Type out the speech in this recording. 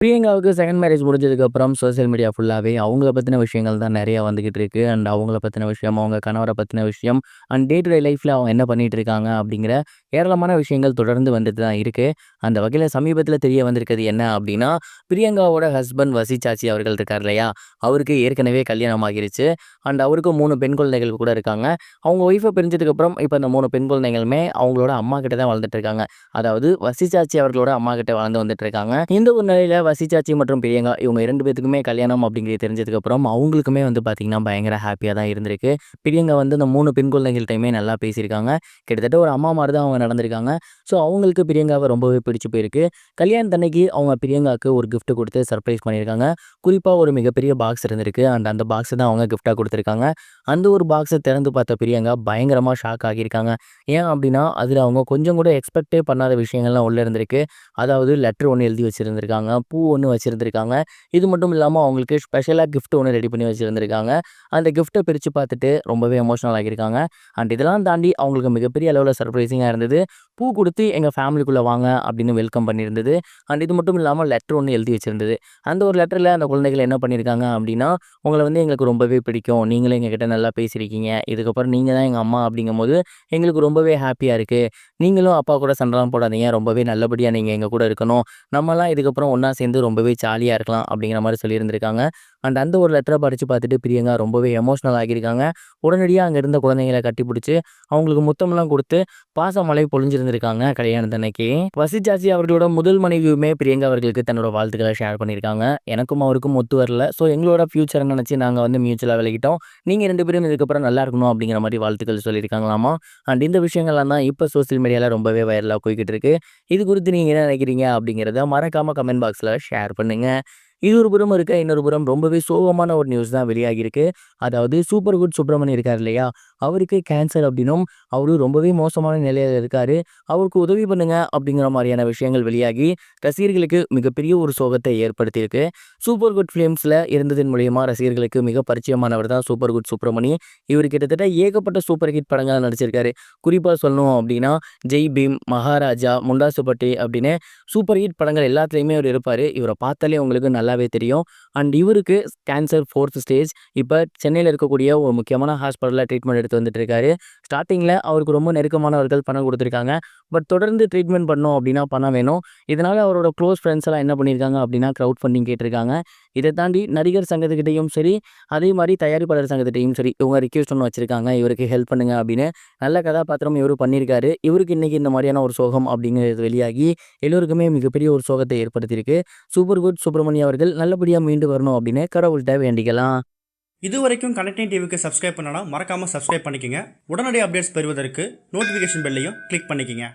பிரியங்காவுக்கு second marriage முடிஞ்சதுக்கப்புறம் social media ஃபுல்லாவே அவங்கள பத்தின விஷயங்கள் தான் நெறைய வந்துகிட்டு இருக்கு. அண்ட் அவங்கள பத்தின விஷயம், அவங்க கணவர பத்தின விஷயம், அண்ட் டே டு டே லைஃப்ல அவங்க என்ன பண்ணிட்டு இருக்காங்க அப்படிங்கிற ஏராளமான விஷயங்கள் தொடர்ந்து வந்துட்டு தான் இருக்கு. அந்த வகையில சமீபத்தில தெரிய வந்திருக்கிறது என்ன அப்படின்னா, பிரியங்காவோட ஹஸ்பண்ட் வசி சாச்சி அவர்கள் இருக்கார் இல்லையா? அவருக்கு ஏற்கனவே கல்யாணம் ஆகிருச்சு. அண்ட் அவருக்கு 3 பெண் குழந்தைகள் கூட இருக்காங்க. அவங்க ஒய்ஃப பிரிஞ்சதுக்கப்புறம் இப்ப இந்த 3 பெண் குழந்தைகளுமே அவங்களோட அம்மா கிட்ட தான் வளர்ந்துட்டு இருக்காங்க. அதாவது வசி சாச்சி அவர்களோட அம்மா கிட்ட வளர்ந்து வந்துட்டு இருக்காங்க. இந்த ஒரு நிலையில வசிச்சாச்சி மற்றும் பிரியங்கா இவங்க 2 பேத்துக்குமே கல்யாணம் அப்படிங்கிறது தெரிஞ்சதுக்கப்புறம் அவங்களுக்குமே வந்து பார்த்தீங்கன்னா, பயங்கர ஹேப்பியா தான் இருந்திருக்கு. பிரியங்கா வந்து இந்த 3 பெண் குழந்தைகள்ட்டயுமே நல்லா பேசியிருக்காங்க. கிட்டத்தட்ட ஒரு அம்மா மாரி தான் அவங்க நடந்திருக்காங்க. ஸோ அவங்களுக்கு பிரியங்காவ ரொம்பவே பிடிச்சு போயிருக்கு. கல்யாணத்தன்னைக்கு அவங்க பிரியங்காவுக்கு ஒரு கிஃப்ட் குடுத்து சர்ப்ரைஸ் பண்ணியிருக்காங்க. குறிப்பா ஒரு மிகப்பெரிய பாக்ஸ் இருந்திருக்கு. அண்ட் அந்த பாக்ஸ தான் அவங்க கிஃப்ட்டா குடுத்துருக்காங்க. அந்த ஒரு பாக்ஸ திறந்து பார்த்த பிரியங்கா பயங்கரமா ஷாக் ஆகியிருக்காங்க. ஏன் அப்படின்னா, அதில அவங்க கொஞ்சம் கூட எக்ஸ்பெக்ட்டே பண்ணாத விஷயங்கள்லாம் உள்ள இருந்திருக்கு. அதாவது லெட்டர் ஒண்ணு எழுதி வச்சிருந்திருக்காங்க. பூ ஒண்ணு வச்சிருந்திருக்காங்க. இது மட்டும் இல்லாம அவங்களுக்கு ஸ்பெஷலா கிஃப்ட் ஒண்ணு ரெடி பண்ணி வச்சிருந்திருக்காங்க. அந்த கிஃப்ட்ட பிரிச்சு பார்த்துட்டு ரொம்பவே எமோஷனல் ஆகியிருக்காங்க. அண்ட் இதெல்லாம் தாண்டி அவங்களுக்கு மிகப்பெரிய அளவுல சர்ப்ரைசிங்கா இருந்தது. பூ குடுத்து எங்க ஃபேமிலிக்குள்ள வாங்க அப்படின்னு வெல்கம் பண்ணியிருந்தது. அண்ட் இது மட்டும் இல்லாம லெட்டர் ஒண்ணு எழுதி வச்சிருந்தது. அந்த ஒரு லெட்டர்ல அந்த குழந்தைகள் என்ன பண்ணியிருக்காங்க அப்படின்னா, "உங்கள வந்து எங்களுக்கு ரொம்பவே பிடிக்கும். நீங்களும் எங்ககிட்ட நல்லா பேசியிருக்கீங்க. இதுக்கப்புறம் நீங்க தான் எங்க அம்மா அப்படிங்கும்போது எங்களுக்கு ரொம்பவே ஹேப்பியா இருக்கு. நீங்களும் அப்பா கூட சண்டைலாம் போடாதீங்க. ரொம்பவே நல்லபடியா நீங்க எங்க கூட இருக்கணும். நம்மலாம் இதுக்கப்புறம் ஒண்ணா சேர்ந்து ரொம்பவே ஜாலியா இருக்கலாம்." அப்படிங்கிற மாரி சொல்லியிருந்திருக்காங்க. அண்ட் அந்த ஒரு லெட்டர படிச்சு பார்த்துட்டு பிரியங்கா ரொம்பவே எமோஷனல் ஆகியிருக்காங்க. உடனடியா அங்க இருந்த குழந்தைகள கட்டிப்புடிச்சு, அவங்களுக்கு முத்தம்லாம் குடுத்து, பாசமழை பொழிஞ்சிருந்திருக்காங்க கல்யாணத்தன்னைக்கு. வசிச்சாச்சி அவர்களோட முதல் மனைவியுமே பிரியங்கா அவர்களுக்கு தன்னோட வாழ்த்துக்கள ஷேர் பண்ணியிருக்காங்க. "எனக்கும் அவருக்கும் ஒத்து வரல. ஸோ எங்களோட ஃபியூச்சர நெனச்சு நாங்க வந்து மியூச்சுவலா விலகிட்டோம். நீங்க 2 பேரும் இதுக்கப்புறம் நல்லா இருக்கணும்." அப்படிங்கிற மாரி வாழ்த்துக்கள் சொல்லியிருக்காங்களாமா. அண்ட் இந்த விஷயங்கள்லாம் தான் இப்ப சோசியல் மீடியால ரொம்பவே வைரலா போய்க்கிட்டு இருக்கு. இது குறித்து நீங்க என்ன நினைக்கிறீங்க அப்படிங்கிறத மறக்காம கமெண்ட் பாக்ஸ்ல ஷேர் பண்ணுங்க. இது ஒரு புறம் இருக்க, இன்னொரு புறம் ரொம்பவே சோகமான ஒரு நியூஸ் தான் வெளியாகியிருக்கு. அதாவது சூப்பர் குட் சுப்ரமணி இருக்கார் இல்லையா? அவருக்கு கேன்சர் அப்படின்னும், அவரு ரொம்பவே மோசமான நிலையில இருக்காரு. அவருக்கு உதவி பண்ணுங்க அப்படிங்கிற மாரியான விஷயங்கள் வெளியாகி, ரசிகர்களுக்கு மிகப்பெரிய ஒரு சோகத்தை ஏற்படுத்தியிருக்கு. சூப்பர் குட் ஃபிலிம்ஸ்ல இருந்ததன் மூலியமா ரசிகர்களுக்கு மிக பரிச்சயமானவர் தான் சூப்பர் குட் சுப்ரமணி. இவரு கிட்டத்தட்ட ஏகப்பட்ட சூப்பர் ஹிட் படங்கள்ல நடிச்சிருக்காரு. குறிப்பா சொல்லணும் அப்படின்னா, ஜெய் பீம், மகாராஜா, முண்டாசு பட்டி அப்படின்னு சூப்பர் ஹிட் படங்கள் எல்லாத்துலயுமே இவரு இருப்பாரு. இவர பார்த்தாலே உங்களுக்கு நல்லாவே தெரியும். அண்ட் இவருக்கு கேன்சர் 4த் ஸ்டேஜ். இப்ப சென்னையில இருக்கக்கூடிய ஒரு முக்கியமான ஹாஸ்பிட்டல்ல ட்ரீட்மெண்ட் எடுத்து வந்துட்டு இருக்காரு. ஸ்டார்ட்டிங்ல அவருக்கு ரொம்ப நெருக்கமானவர்கள் பணம் குடுத்துருக்காங்க. பட் தொடர்ந்து ட்ரீட்மெண்ட் பண்ணணும் அப்படின்னா பணம் வேணும். இதனால அவரோட குளோஸ் ஃப்ரெண்ட்ஸ் எல்லாம் என்ன பண்ணியிருக்காங்க அப்படின்னா, கிரவுட் ஃபண்டிங் கேட்டிருக்காங்க. இத தாண்டி நடிகர் சங்கத்துக்கிட்டயும் சரி, அதே மாரி தயாரிப்பாளர் சங்கத்திட்டயும் சரி, இவங்க ரிக்வெஸ்ட் ஒண்ணு வச்சிருக்காங்க. இவருக்கு ஹெல்ப் பண்ணுங்க அப்படின்னு. நல்ல கதாபாத்திரம் இவரு பண்ணியிருக்காரு. இவருக்கு இன்னைக்கு இந்த மாரியான ஒரு சோகம் அப்படிங்கிறது வெளியாகி, எல்லோருக்குமே மிகப்பெரிய ஒரு சோகத்தை ஏற்படுத்தியிருக்கு. சூப்பர் குட் சுப்ரமணியம் அவர்கள் நல்லபடியா மீண்டு வரணும் அப்படின்னு கடவுள்ட்ட வேண்டிக்கலாம். இதுவரைக்கும் கனெக்டிங் டிவிக்கு சப்ஸ்கிரைப் பண்ணனா மறக்காம சப்ஸ்கிரைப் பண்ணிக்கங்க. உடனடி அப்டேட்ஸ் பெறுவதற்கு நோட்டிஃபிகேஷன் பெல்லையும் கிளிக் பண்ணிக்கங்க.